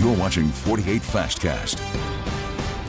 You're watching 48 Fastcast.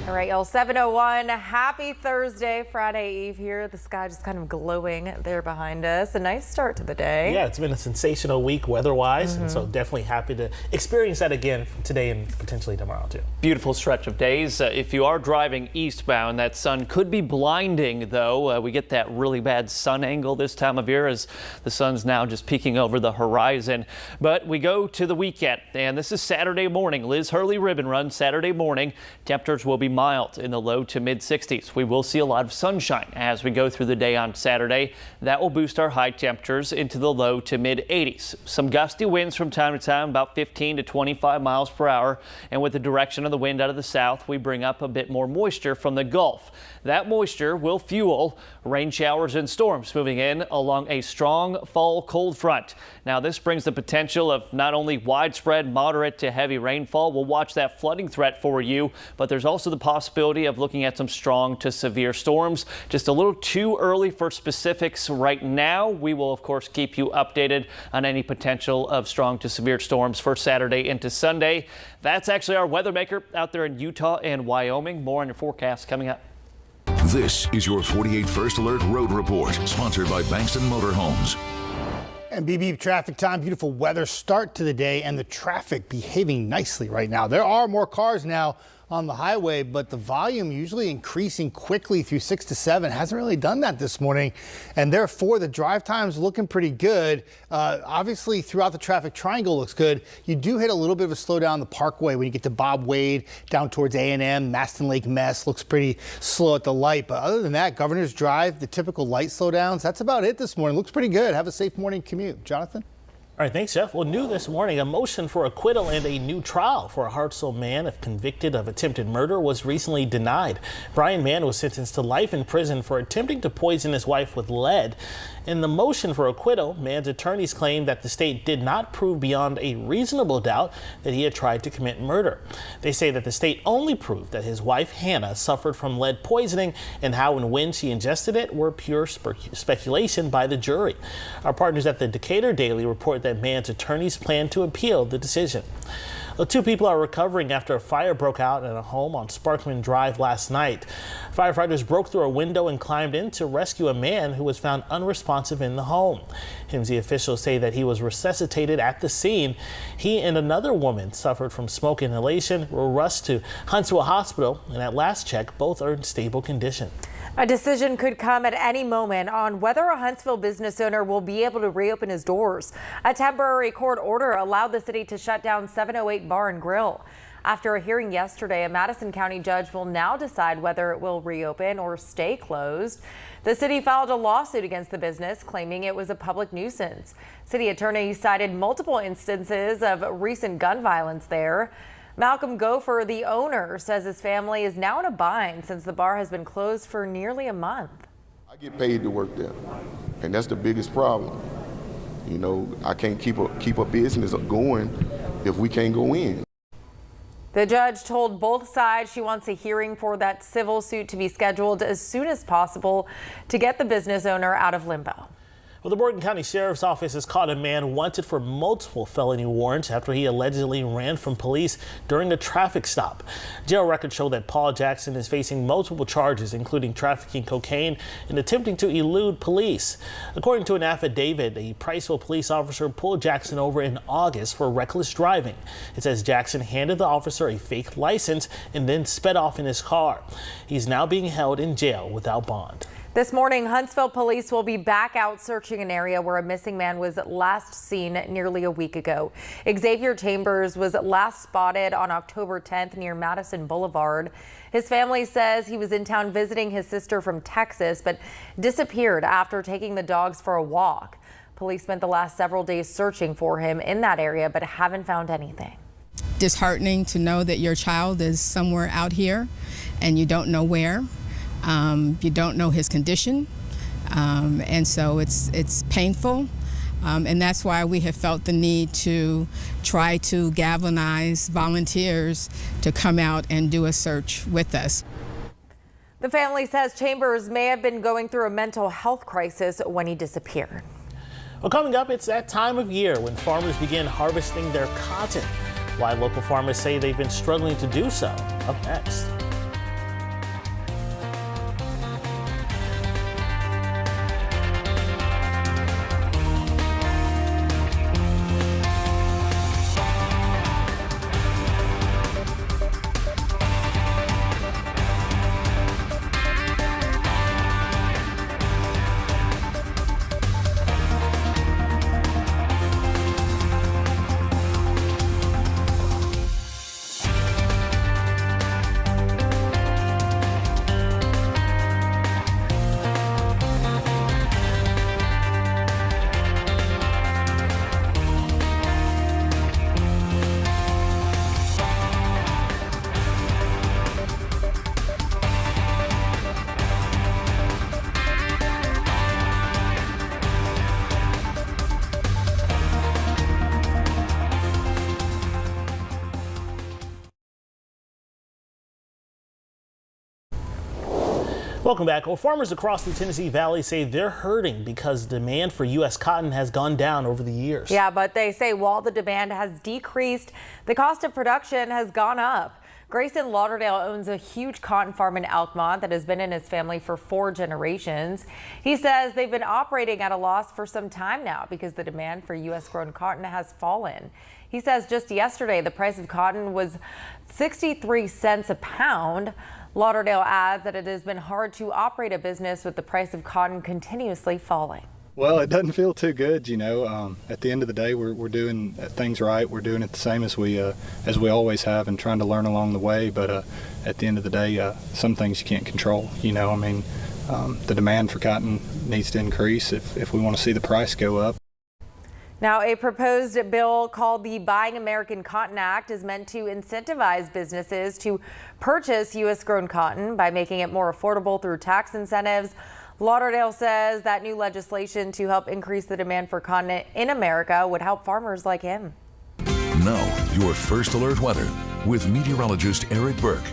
All right, y'all, 7:01. Happy Thursday, Friday Eve here. The sky just kind of glowing there behind us. A nice start to the day. Yeah, it's been a sensational week weather-wise, and so definitely happy to experience that again today and potentially tomorrow too. Beautiful stretch of days. If you are driving eastbound, that sun could be blinding, though. We get that really bad sun angle this time of year as the sun's now just peeking over the horizon. But we go to the weekend, and this is Saturday morning. Liz Hurley Ribbon Run Saturday morning. Temperatures will be mild in the low to mid 60s. We will see a lot of sunshine as we go through the day on Saturday. That will boost our high temperatures into the low to mid 80s. Some gusty winds from time to time, about 15 to 25 miles per hour. And with the direction of the wind out of the south, we bring up a bit more moisture from the Gulf. That moisture will fuel rain showers and storms moving in along a strong fall cold front. Now this brings the potential of not only widespread moderate to heavy rainfall. We'll watch that flooding threat for you, but there's also the possibility of looking at some strong to severe storms. Just a little too early for specifics right now. We will of course keep you updated on any potential of strong to severe storms for Saturday into Sunday. That's actually our weather maker out there in Utah and Wyoming. More on your forecast coming up. This is your 48 First Alert Road Report, sponsored by Bankston Motorhomes. And BB traffic time, beautiful weather start to the day, and the traffic behaving nicely right now. There are more cars now on the highway, but the volume usually increasing quickly through 6 to 7. Hasn't really done that this morning, and therefore the drive time's looking pretty good. Obviously throughout the traffic triangle looks good. You do hit a little bit of a slowdown on the Parkway when you get to Bob Wade down towards A&M. Maston Lake Mess looks pretty slow at the light, but other than that, Governor's Drive, the typical light slowdowns, that's about it this morning. Looks pretty good. Have a safe morning commute. Jonathan? All right, thanks, Jeff. Well, new this morning, a motion for acquittal and a new trial for a Huntsville man if convicted of attempted murder was recently denied. Brian Mann was sentenced to life in prison for attempting to poison his wife with lead. In the motion for acquittal, Mann's attorneys claimed that the state did not prove beyond a reasonable doubt that he had tried to commit murder. They say that the state only proved that his wife, Hannah, suffered from lead poisoning, and how and when she ingested it were pure speculation by the jury. Our partners at the Decatur Daily report that Mann's attorneys plan to appeal the decision. Well, 2 people are recovering after a fire broke out at a home on Sparkman Drive last night. Firefighters broke through a window and climbed in to rescue a man who was found unresponsive in the home. HIMSI officials say that he was resuscitated at the scene. He and another woman suffered from smoke inhalation, were rushed to Huntsville Hospital, and at last check, both are in stable condition. A decision could come at any moment on whether a Huntsville business owner will be able to reopen his doors. A temporary court order allowed the city to shut down 708 Bar and Grill. After a hearing yesterday, a Madison County judge will now decide whether it will reopen or stay closed. The city filed a lawsuit against the business, claiming it was a public nuisance. City attorney cited multiple instances of recent gun violence there. Malcolm Gopher, the owner, says his family is now in a bind since the bar has been closed for nearly a month. I get paid to work there, and that's the biggest problem. You know, I can't keep a business going if we can't go in. The judge told both sides she wants a hearing for that civil suit to be scheduled as soon as possible to get the business owner out of limbo. Well, the Morgan County Sheriff's Office has caught a man wanted for multiple felony warrants after he allegedly ran from police during a traffic stop. Jail records show that Paul Jackson is facing multiple charges, including trafficking cocaine and attempting to elude police. According to an affidavit, a Priceville police officer pulled Jackson over in August for reckless driving. It says Jackson handed the officer a fake license and then sped off in his car. He's now being held in jail without bond. This morning, Huntsville Police will be back out searching an area where a missing man was last seen nearly a week ago. Xavier Chambers was last spotted on October 10th near Madison Boulevard. His family says he was in town visiting his sister from Texas, but disappeared after taking the dogs for a walk. Police spent the last several days searching for him in that area, but haven't found anything. Disheartening to know that your child is somewhere out here and you don't know where. You don't know his condition, and so it's painful, and that's why we have felt the need to try to galvanize volunteers to come out and do a search with us. The family says Chambers may have been going through a mental health crisis when he disappeared. Well, coming up, it's that time of year when farmers begin harvesting their cotton. Why local farmers say they've been struggling to do so. Up next. Welcome back. Well, farmers across the Tennessee Valley say they're hurting because demand for U.S. cotton has gone down over the years. Yeah, but they say while the demand has decreased, the cost of production has gone up. Grayson Lauderdale owns a huge cotton farm in Alkmont that has been in his family for 4 generations. He says they've been operating at a loss for some time now because the demand for U.S. grown cotton has fallen. He says just yesterday the price of cotton was 63 cents a pound. Lauderdale adds that it has been hard to operate a business with the price of cotton continuously falling. Well, it doesn't feel too good, you know. At the end of the day, we're doing things right. We're doing it the same as we always have, and trying to learn along the way. But at the end of the day, some things you can't control. You know, I mean, the demand for cotton needs to increase if we want to see the price go up. Now, a proposed bill called the Buying American Cotton Act is meant to incentivize businesses to purchase U.S. grown cotton by making it more affordable through tax incentives. Lauderdale says that new legislation to help increase the demand for cotton in America would help farmers like him. Now, your First Alert weather with meteorologist Eric Burke.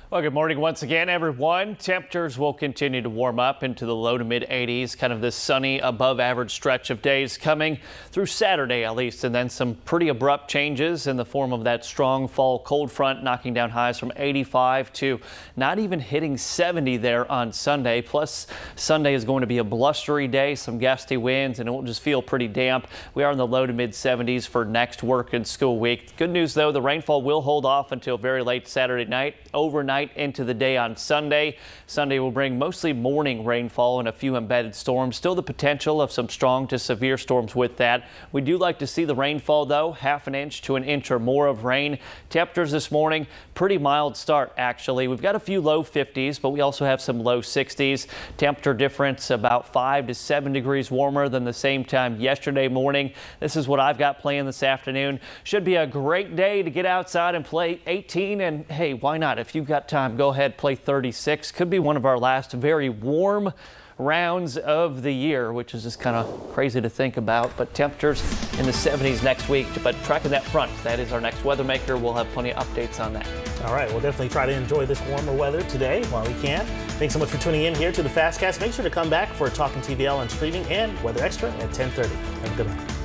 Well, good morning once again, everyone. Temperatures will continue to warm up into the low to mid 80s, kind of this sunny above average stretch of days coming through Saturday at least, and then some pretty abrupt changes in the form of that strong fall cold front knocking down highs from 85 to not even hitting 70 there on Sunday. Plus, Sunday is going to be a blustery day, some gusty winds, and it will just feel pretty damp. We are in the low to mid 70s for next work and school week. Good news though, the rainfall will hold off until very late Saturday night, overnight into the day on Sunday. Sunday will bring mostly morning rainfall and a few embedded storms. Still the potential of some strong to severe storms with that. We do like to see the rainfall though, ½ an inch to an inch or more of rain. Temperatures this morning, pretty mild start actually. We've got a few low 50s, but we also have some low 60s. Temperature difference about 5 to 7 degrees warmer than the same time yesterday morning. This is what I've got planned this afternoon. Should be a great day to get outside and play 18, and hey, why not? If you've got time, go ahead, play 36. Could be one of our last very warm rounds of the year, which is just kind of crazy to think about. But temperatures in the 70s next week. But tracking that front, that is our next weather maker. We'll have plenty of updates on that. All right, we'll definitely try to enjoy this warmer weather today while we can. Thanks so much for tuning in here to the Fastcast. Make sure to come back for Talking TVL and streaming and Weather Extra at 10:30. Have a good one.